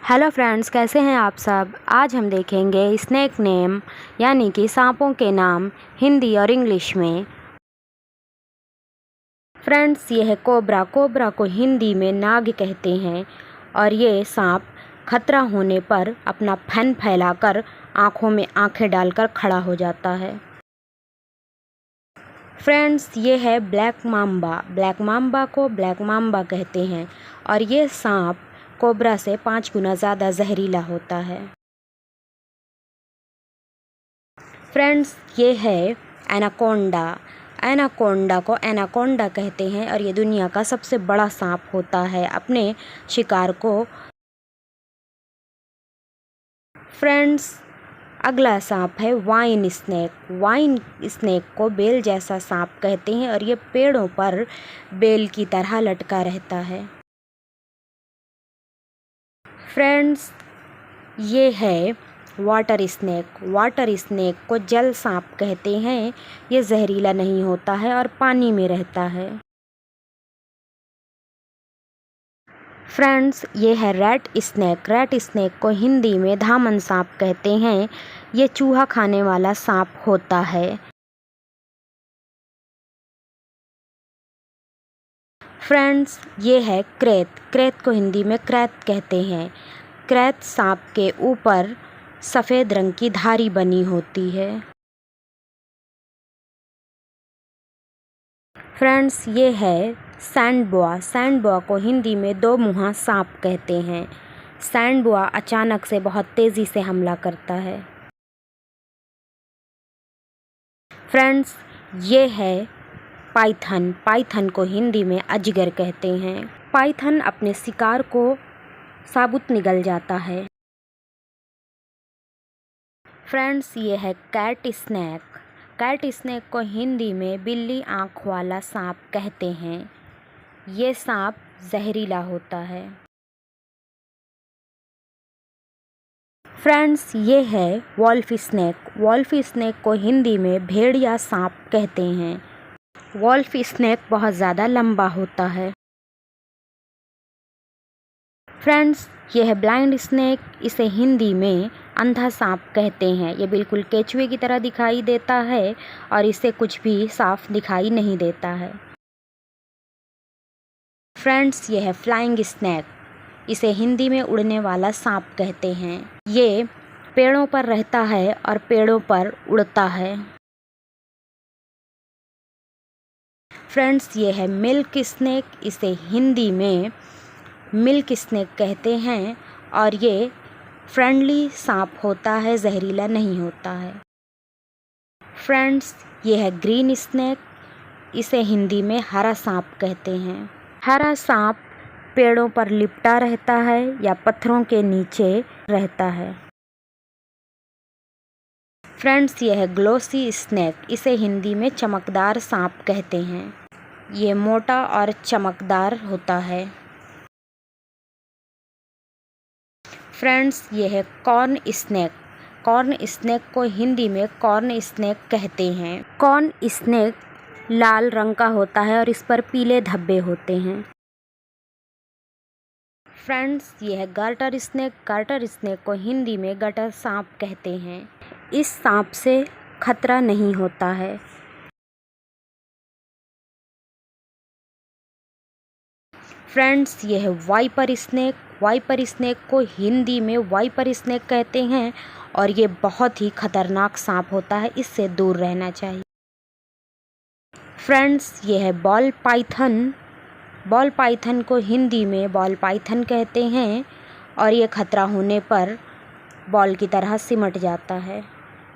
Hello friends, कैसे हैं आप सब। आज हम देखेंगे स्नेक नेम यानी कि सांपों के नाम हिंदी और इंग्लिश में। फ्रेंड्स, ये है कोबरा। कोबरा को हिंदी में नाग कहते हैं और ये सांप खतरा होने पर अपना फन फैलाकर आँखों में आँखें डालकर खड़ा हो जाता है। फ्रेंड्स, ये है ब्लैक माम्बा। ब्लैक माम्बा को ब्लैक माम्बा कहते हैं और ये सांप कोबरा से 5 गुना ज़्यादा जहरीला होता है। फ्रेंड्स, ये है एनाकोंडा। एनाकोंडा को एनाकोंडा कहते हैं और ये दुनिया का सबसे बड़ा सांप होता है अपने शिकार को। फ्रेंड्स, अगला सांप है वाइन स्नेक। वाइन स्नेक को बेल जैसा सांप कहते हैं और ये पेड़ों पर बेल की तरह लटका रहता है। फ्रेंड्स, ये है वाटर स्नेक। वाटर स्नेक को जल सांप कहते हैं। ये जहरीला नहीं होता है और पानी में रहता है। फ्रेंड्स, ये है रैट स्नेक। रैट स्नेक को हिंदी में धामन सांप कहते हैं। ये चूहा खाने वाला सांप होता है। फ्रेंड्स, ये है क्रेत। क्रेत को हिंदी में क्रैत कहते हैं। क्रैत सांप के ऊपर सफ़ेद रंग की धारी बनी होती है। फ्रेंड्स, ये है सैंड बोआ। सैंड बोआ को हिंदी में दो मुँहा सांप कहते हैं। सैंड बोआ अचानक से बहुत तेज़ी से हमला करता है। फ्रेंड्स, ये है पाइथन। पाइथन को हिंदी में अजगर कहते हैं। पाइथन अपने शिकार को साबुत निगल जाता है। फ्रेंड्स, ये है कैट स्नेक। कैट स्नेक को हिंदी में बिल्ली आँख वाला सांप कहते हैं। ये सांप जहरीला होता है। फ्रेंड्स, ये है वॉल्फ स्नेक। वॉल्फ स्नेक को हिंदी में भेड़िया सांप कहते हैं। वॉल्फ स्नेक बहुत ज़्यादा लंबा होता है। फ्रेंड्स, ये है ब्लाइंड स्नेक। इसे हिंदी में अंधा सांप कहते हैं। ये बिल्कुल केचुए की तरह दिखाई देता है और इसे कुछ भी साफ दिखाई नहीं देता है। फ्रेंड्स, ये है फ्लाइंग स्नेक। इसे हिंदी में उड़ने वाला सांप कहते हैं। ये पेड़ों पर रहता है और पेड़ों पर उड़ता है। फ्रेंड्स, ये है मिल्क स्नेक। इसे हिंदी में मिल्क स्नेक कहते हैं और ये फ्रेंडली सांप होता है, जहरीला नहीं होता है। फ्रेंड्स, ये है ग्रीन स्नेक। इसे हिंदी में हरा सांप कहते हैं। हरा सांप पेड़ों पर लिपटा रहता है या पत्थरों के नीचे रहता है। फ्रेंड्स, ये है ग्लोसी स्नेक। इसे हिंदी में चमकदार सांप कहते हैं। ये मोटा और चमकदार होता है। फ्रेंड्स, ये है कॉर्न स्नेक। कॉर्न स्नेक को हिंदी में कॉर्न स्नेक कहते हैं। कॉर्न स्नेक लाल रंग का होता है और इस पर पीले धब्बे होते हैं। फ्रेंड्स, ये है गार्टर स्नेक। गार्टर स्नेक को हिंदी में गटर सांप कहते हैं। इस सांप से खतरा नहीं होता है। फ्रेंड्स, ये है वाइपर स्नेक। वाइपर स्नेक को हिंदी में वाइपर स्नेक कहते हैं और ये बहुत ही खतरनाक सांप होता है, इससे दूर रहना चाहिए। फ्रेंड्स, ये है बॉल पाइथन। बॉल पाइथन को हिंदी में बॉल पाइथन कहते हैं और ये खतरा होने पर बॉल की तरह सिमट जाता है।